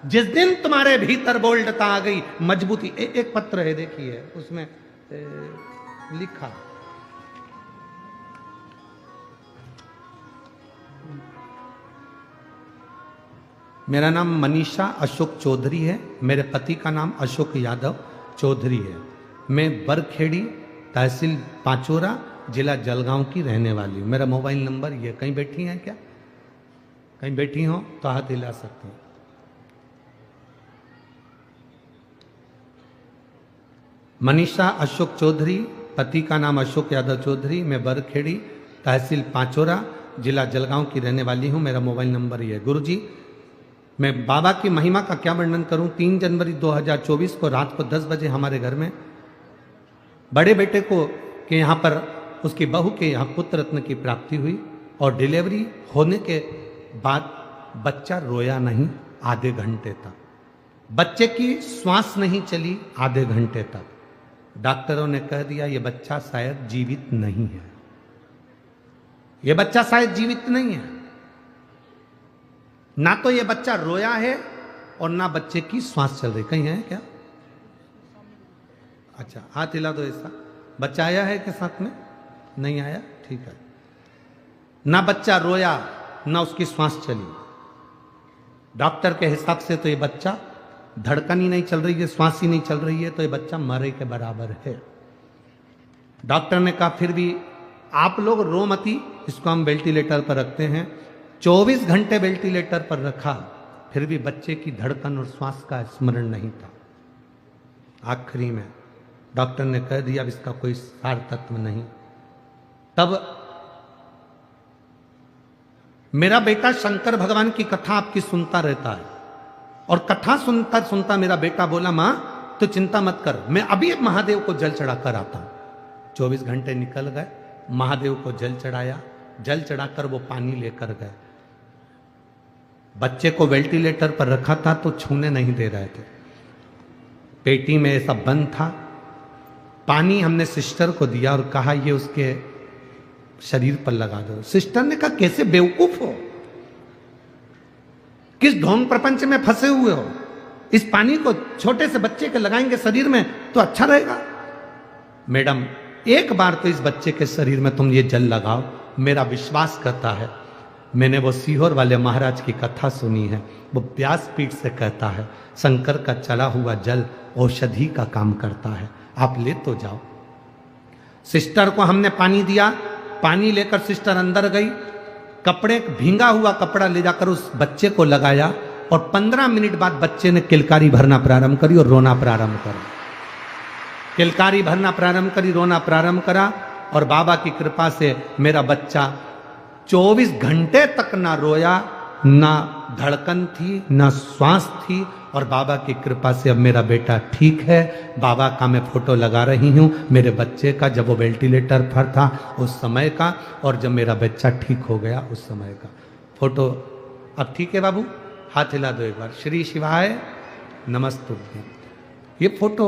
जिस दिन तुम्हारे भीतर बोल्डता आ गई, मजबूती। एक पत्र है, देखिए, उसमें लिखा, मेरा नाम मनीषा अशोक चौधरी है, मेरे पति का नाम अशोक यादव चौधरी है, मैं बरखेड़ी तहसील पाचोरा जिला जलगांव की रहने वाली हूँ। मेरा मोबाइल नंबर ये, कहीं बैठी हैं क्या? कहीं बैठी हो तो हाथ हिला सकते हैं। मनीषा अशोक चौधरी, पति का नाम अशोक यादव चौधरी, मैं बरखेड़ी तहसील पाचोरा जिला जलगांव की रहने वाली हूँ। मेरा मोबाइल नंबर ये है। गुरुजी, मैं बाबा की महिमा का क्या वर्णन करूं। 3 जनवरी 2024 को रात को 10 बजे हमारे घर में बड़े बेटे को के यहाँ पर उसकी बहू के यहाँ पुत्र रत्न की प्राप्ति हुई, और डिलीवरी होने के बाद बच्चा रोया नहीं आधे घंटे तक, बच्चे की श्वास नहीं चली आधे घंटे तक। डॉक्टरों ने कह दिया ये बच्चा शायद जीवित नहीं है, ये बच्चा शायद जीवित नहीं है। ना तो ये बच्चा रोया है और ना बच्चे की श्वास चल रही। कहीं है क्या? अच्छा, हाथ हिला दो ऐसा। बच्चा आया है के साथ में? नहीं आया, ठीक है। ना बच्चा रोया ना उसकी श्वास चली। डॉक्टर के हिसाब से तो ये बच्चा धड़कन ही नहीं चल रही है, श्वास ही नहीं चल रही है, तो ये बच्चा मरे के बराबर है। डॉक्टर ने कहा फिर भी आप लोग रो मती, इसको हम वेंटिलेटर पर रखते हैं। 24 घंटे वेंटिलेटर पर रखा, फिर भी बच्चे की धड़कन और श्वास का स्मरण नहीं था। आखिरी में डॉक्टर ने कह दिया अब इसका कोई सार तत्व नहीं। तब मेरा बेटा शंकर भगवान की कथा आपकी सुनता रहता है, और कथा सुनता सुनता मेरा बेटा बोला मां तो चिंता मत कर, मैं अभी महादेव को जल चढ़ा कर आता हूं। 24 घंटे निकल गए, महादेव को जल चढ़ाया, जल चढ़ाकर वो पानी लेकर गए। बच्चे को वेंटिलेटर पर रखा था तो छूने नहीं दे रहे थे, पेटी में ऐसा बंद था। पानी हमने सिस्टर को दिया और कहा ये उसके शरीर पर लगा दो। सिस्टर ने कहा कैसे बेवकूफ हो, किस ढोंग प्रपंच में फंसे हुए हो, इस पानी को छोटे से बच्चे के लगाएंगे शरीर में तो अच्छा रहेगा। मैडम एक बार तो इस बच्चे के शरीर में तुम ये जल लगाओ, मेरा विश्वास करता है। मैंने वो सीहोर वाले महाराज की कथा सुनी है, वो व्यासपीठ से कहता है शंकर का चला हुआ जल औषधि का काम करता है, आप ले तो जाओ। सिस्टर को हमने पानी दिया, पानी लेकर सिस्टर अंदर गई, कपड़े भींगा हुआ कपड़ा ले जाकर उस बच्चे को लगाया, और 15 मिनट बाद बच्चे ने किलकारी भरना प्रारंभ करी और रोना प्रारंभ करा। किलकारी भरना प्रारंभ करी, रोना प्रारंभ करा, और बाबा की कृपा से मेरा बच्चा 24 घंटे तक ना रोया, ना धड़कन थी, ना श्वास थी, और बाबा की कृपा से अब मेरा बेटा ठीक है। बाबा का मैं फोटो लगा रही हूँ मेरे बच्चे का, जब वो वेंटिलेटर पर था उस समय का, और जब मेरा बच्चा ठीक हो गया उस समय का फोटो। अब ठीक है बाबू, हाथ हिला दो एक बार, श्री शिवाय नमस्तुभ्यं। ये फोटो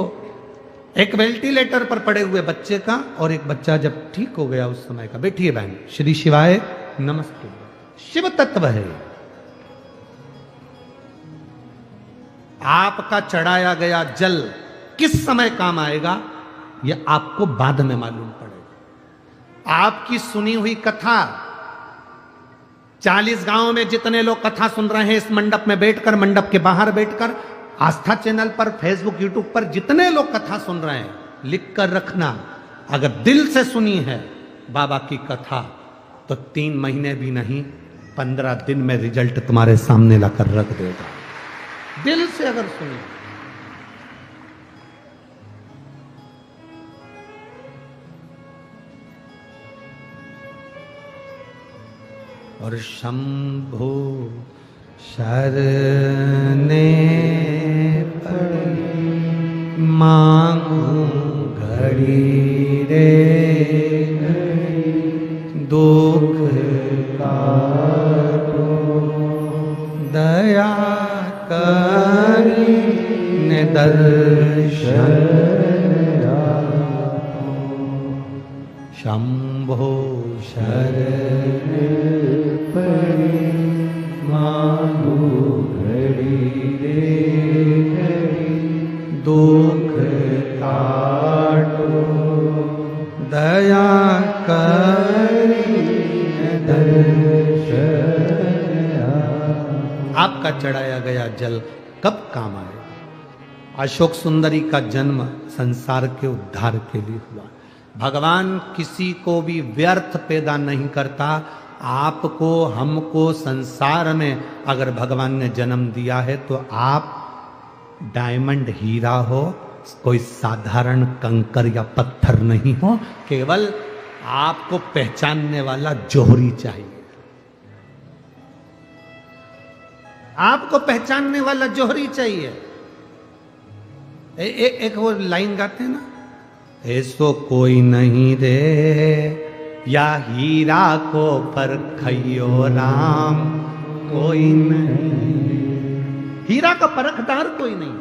एक वेंटिलेटर पर पड़े हुए बच्चे का और एक बच्चा जब ठीक हो गया उस समय का। बैठिए बहन, श्री शिवाय नमस्तुभ्यं। शिव तत्व है। आपका चढ़ाया गया जल किस समय काम आएगा यह आपको बाद में मालूम पड़ेगा। आपकी सुनी हुई कथा 40 गांवों में जितने लोग कथा सुन रहे हैं इस मंडप में बैठकर, मंडप के बाहर बैठकर, आस्था चैनल पर, फेसबुक, यूट्यूब पर जितने लोग कथा सुन रहे हैं, लिख कर रखना, अगर दिल से सुनी है बाबा की कथा तो 3 महीने भी नहीं 15 दिन में रिजल्ट तुम्हारे सामने लाकर रख देगा। दिल से अगर सुनी। और शंभो शरणे पड़ी मांगू घड़ी रे, दुख काटो दया करी ने दर्शन शंभो शरण पड़ी मांगू घड़ी रे, दुख काटो दया करी दर्शन। आपका चढ़ाया गया जल कब काम आएगा। अशोक सुंदरी का जन्म संसार के उद्धार के लिए हुआ। भगवान किसी को भी व्यर्थ पैदा नहीं करता। आपको, हमको संसार में अगर भगवान ने जन्म दिया है तो आप डायमंड हीरा हो, कोई साधारण कंकर या पत्थर नहीं हो। केवल आपको पहचानने वाला जोहरी चाहिए। आपको पहचानने वाला जोहरी चाहिए। एक वो लाइन गाते हैं ना, ऐसो कोई नहीं रे या हीरा को परखियो राम, कोई नहीं, हीरा का परखदार कोई नहीं।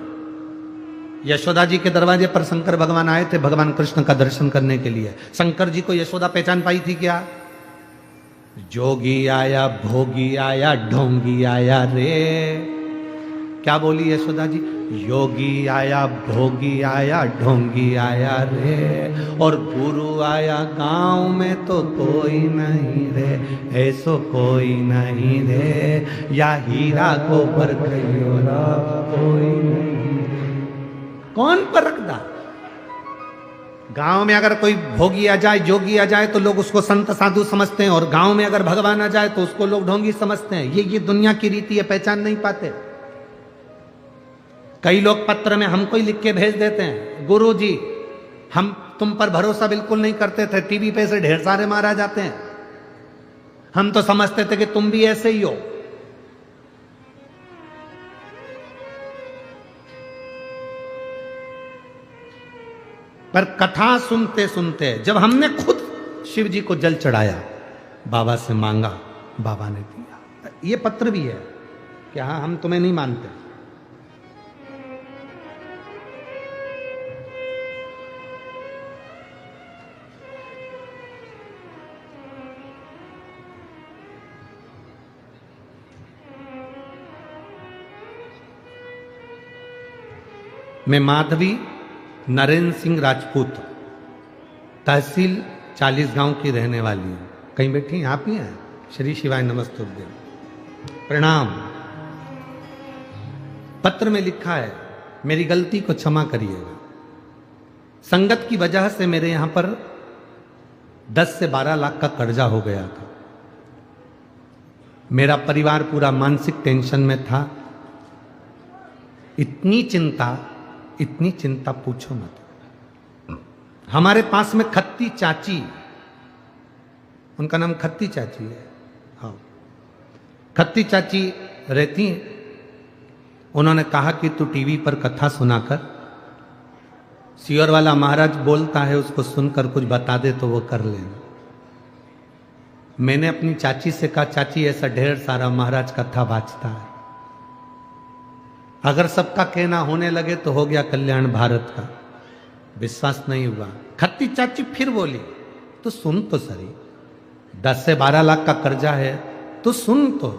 यशोदा जी के दरवाजे पर शंकर भगवान आए थे भगवान कृष्ण का दर्शन करने के लिए। शंकर जी को यशोदा पहचान पाई थी क्या? जोगी आया, भोगी आया, ढोंगी आया रे। क्या बोली यशोदा जी? योगी आया, भोगी आया, ढोंगी आया रे, और गुरु आया गांव में तो कोई नहीं रे, ऐसो कोई नहीं रे, या हीरा को परखियो राम, कोई नहीं कौन परखदा? गांव में अगर कोई भोगी आ जाए, जोगी आ जाए, तो लोग उसको संत साधु समझते हैं, और गांव में अगर भगवान आ जाए तो उसको लोग ढोंगी समझते हैं। ये दुनिया की रीति है, पहचान नहीं पाते। कई लोग पत्र में हमको ही लिख के भेज देते हैं, गुरु जी हम तुम पर भरोसा बिल्कुल नहीं करते थे, टीवी पे से ढेर सारे मारा जाते हैं, हम तो समझते थे कि तुम भी ऐसे ही हो। पर कथा सुनते सुनते जब हमने खुद शिव जी को जल चढ़ाया, बाबा से मांगा, बाबा ने दिया। ये पत्र भी है कि हाँ हम तुम्हें नहीं मानते। मैं माधवी नरेंद्र सिंह राजपूत, तहसील 40 गांव की रहने वाली हूं। कहीं बैठी हैं? आप ही हैं? श्री शिवाय नमस्तुभ्यं, प्रणाम। पत्र में लिखा है, मेरी गलती को क्षमा करिएगा। संगत की वजह से मेरे यहां पर 10 से 12 लाख का कर्जा हो गया था। मेरा परिवार पूरा मानसिक टेंशन में था। इतनी चिंता पूछो मत। हमारे पास में खत्ती चाची, उनका नाम खत्ती चाची है, हाँ, खत्ती चाची रहती हैं। उन्होंने कहा कि तू टीवी पर कथा सुनाकर, सियोर वाला महाराज बोलता है उसको सुनकर कुछ बता दे तो वो कर लेना। मैंने अपनी चाची से कहा, चाची ऐसा ढेर सारा महाराज कथा बाजता है, अगर सबका कहना होने लगे तो हो गया कल्याण भारत का। विश्वास नहीं हुआ। खत्ती चाची फिर बोली, तो सुन तो सही, 10 से 12 लाख का कर्जा है तो सुन तो।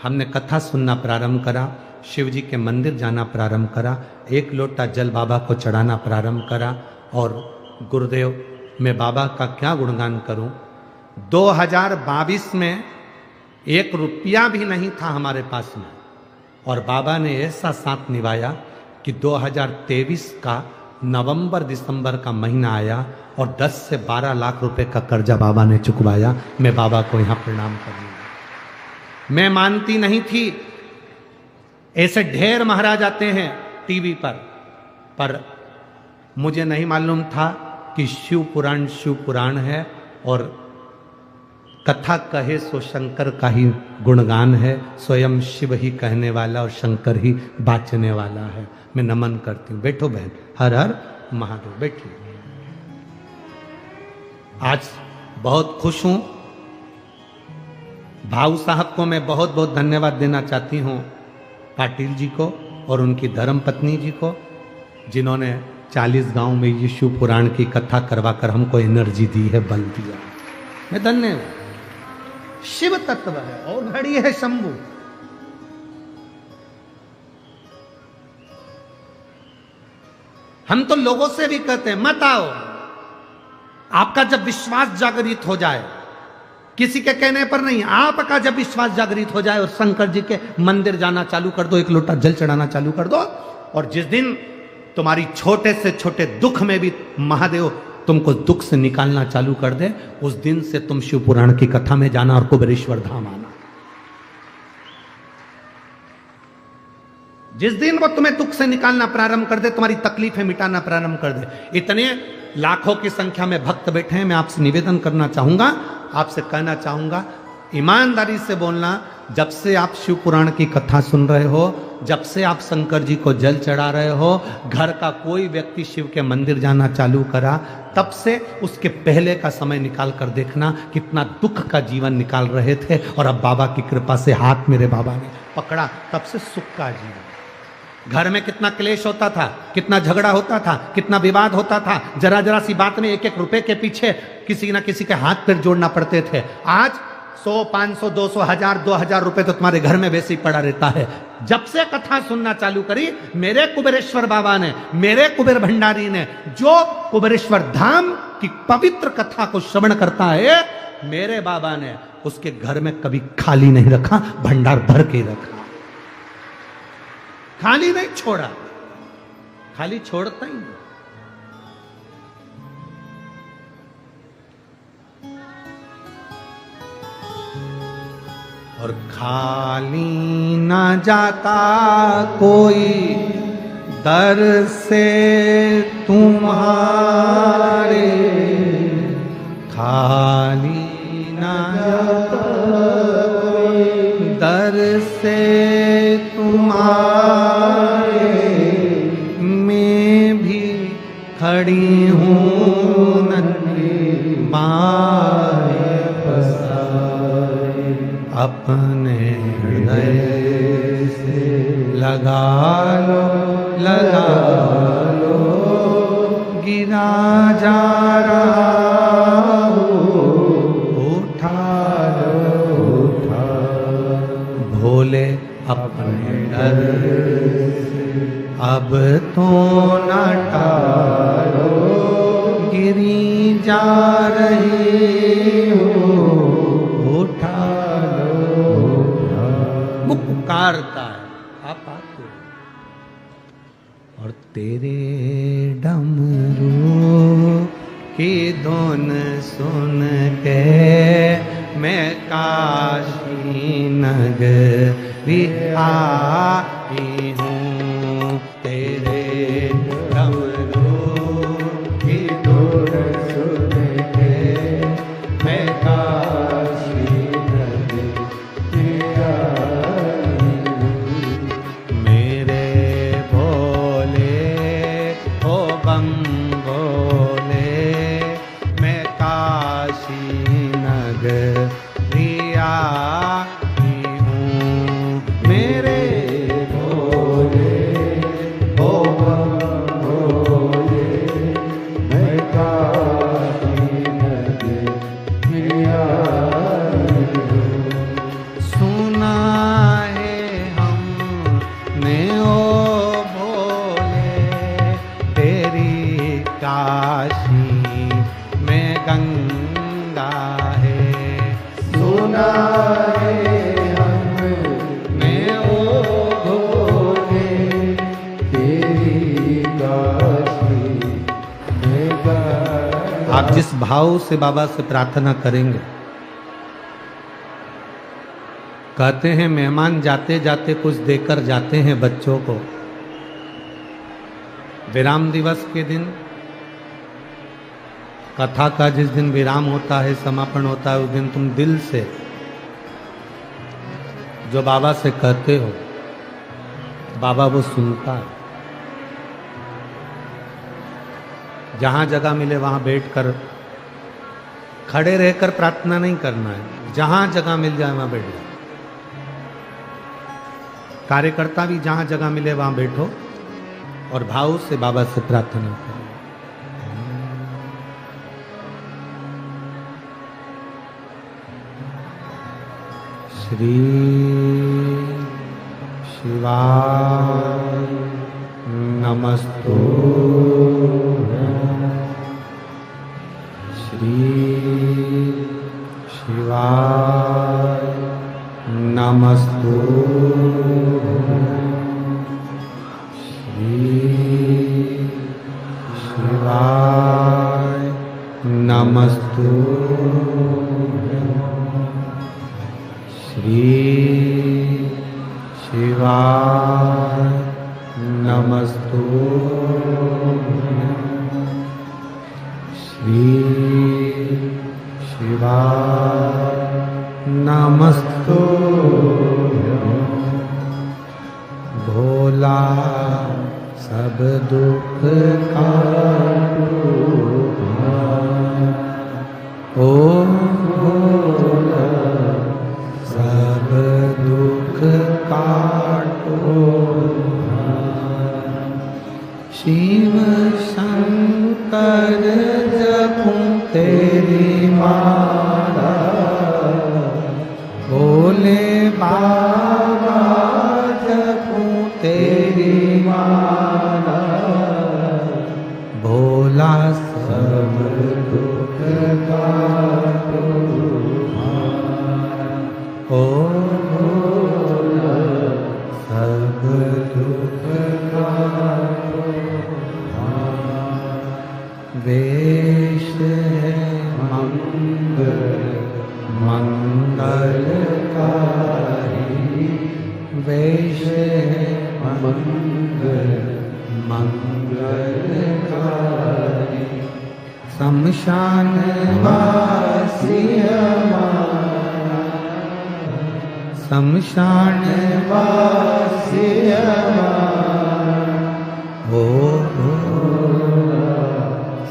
हमने कथा सुनना प्रारंभ करा, शिव जी के मंदिर जाना प्रारंभ करा, 1 लोटा जल बाबा को चढ़ाना प्रारंभ करा। और गुरुदेव, मैं बाबा का क्या गुणगान करूं। 2022 में 1 रुपया भी नहीं था हमारे पास में, और बाबा ने ऐसा साथ निभाया कि 2023 का नवंबर दिसंबर का महीना आया और 10 से 12 लाख रुपए का कर्जा बाबा ने चुकवाया। मैं बाबा को यहां प्रणाम करूंगा। मैं मानती नहीं थी, ऐसे ढेर महाराज आते हैं टीवी पर मुझे नहीं मालूम था कि शिव पुराण है, और कथा कहे सो शंकर का ही गुणगान है। स्वयं शिव ही कहने वाला और शंकर ही बाचने वाला है। मैं नमन करती हूँ। बैठो बहन, हर हर महादेव, बैठिए। आज बहुत खुश हूं। भाऊ साहब को मैं बहुत बहुत धन्यवाद देना चाहती हूँ, पाटिल जी को और उनकी धर्म पत्नी जी को, जिन्होंने 40 गांव में ये शिव पुराण की कथा करवाकर हमको एनर्जी दी है, बल दिया। मैं धन्य हूं। शिव तत्व है और घड़ी है शंभु। हम तो लोगों से भी कहते हैं मत आओ। आपका जब विश्वास जागृत हो जाए, किसी के कहने पर नहीं, आपका जब विश्वास जागृत हो जाए और शंकर जी के मंदिर जाना चालू कर दो, 1 लोटा जल चढ़ाना चालू कर दो, और जिस दिन तुम्हारी छोटे से छोटे दुख में भी महादेव तुमको दुख से निकालना चालू कर दे, उस दिन से तुम शिव पुराण की कथा में जाना और कुबेरेश्वर धाम आना। जिस दिन वो तुम्हें दुख से निकालना प्रारंभ कर दे, तुम्हारी तकलीफें मिटाना प्रारंभ कर दे। इतने लाखों की संख्या में भक्त बैठे हैं। मैं आपसे निवेदन करना चाहूंगा, आपसे कहना चाहूंगा, ईमानदारी से बोलना। जब से आप शिव पुराण की कथा सुन रहे हो, जब से आप शंकर जी को जल चढ़ा रहे हो, घर का कोई व्यक्ति शिव के मंदिर जाना चालू करा, तब से उसके पहले का समय निकाल कर देखना कितना दुख का जीवन निकाल रहे थे, और अब बाबा की कृपा से हाथ मेरे बाबा ने पकड़ा, तब से सुख का जीवन। घर में कितना क्लेश होता था, कितना झगड़ा होता था, कितना विवाद होता था, जरा जरा सी बात में 1-1 रुपए के पीछे किसी ना किसी के हाथ पैर जोड़ना पड़ते थे। आज 100, 500, 200, 1000, 2000 रुपए तो तुम्हारे घर में वैसे ही पड़ा रहता है। जब से कथा सुनना चालू करी, मेरे कुबेरेश्वर बाबा ने, मेरे कुबेर भंडारी ने, जो कुबेरेश्वर धाम की पवित्र कथा को श्रवण करता है, मेरे बाबा ने उसके घर में कभी खाली नहीं रखा, भंडार भर के रखा, खाली नहीं छोड़ा, खाली छोड़ता ही नहीं। और खाली ना जाता कोई दर से तुम्हारे, खाली ना जाता कोई दर से तुम्हारे, मैं भी खड़ी हूँ नन्ही बाहें पसारे, अपने हृदय से लगा लो, लगा लो, गिरा जा रहा हो, उठा लो, उठा, भोले अपने डर से अब तो न टालो, गिरी जा रही हो, उठा लो, वो पुकारता है, आप आते हो। और तेरे डमरू की धुन सुन के मैं काशी नगरी आई हूँ, तेरे डमरू की धुन सुन के मैं काशी नगरी आई हूँ, मेरे भोले ओ बम भोले, मैं काशी नगरी आई हूँ, मेरे भोले ओ बम भोले, मैं काशी नगरी आई हूँ, सुना है हमने ओ भोले तेरी काशी में गंगा है, सुना है हमने ओ भोले तेरी काशी में गंगा। आप जिस भाव से बाबा से प्रार्थना करेंगे, कहते हैं मेहमान जाते जाते कुछ देकर जाते हैं बच्चों को। विराम दिवस के दिन, कथा का जिस दिन विराम होता है, समापन होता है, उस दिन तुम दिल से जो बाबा से कहते हो, बाबा वो सुनता है। जहां जगह मिले वहां बैठकर, खड़े रहकर प्रार्थना नहीं करना है, जहां जगह मिल जाए वहां बैठ जाओ। कार्यकर्ता भी जहां जगह मिले वहां बैठो और भाव से बाबा से प्रार्थना करो। श्री शिवाय नमस्तु, श्री शिवाय नमस्तु, श्री शिवाय नमस्तु, श्री शिवाय नमस्तु, श्री शिवाय नमस्तु। भोला सब दुख का ओ भोला सब दुख काटो, शिव शंकर जपूं तेरी माला, भोले बाबा जपूं तेरी माला, भोला सब दुख काटो, ओ भोला सब दुख काटो। मंगल मंगलकारी। शमशान वासी हमारा, शमशान वासी हमारा, हो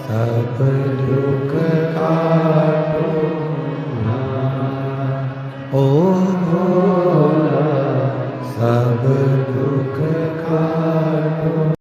सब दुख का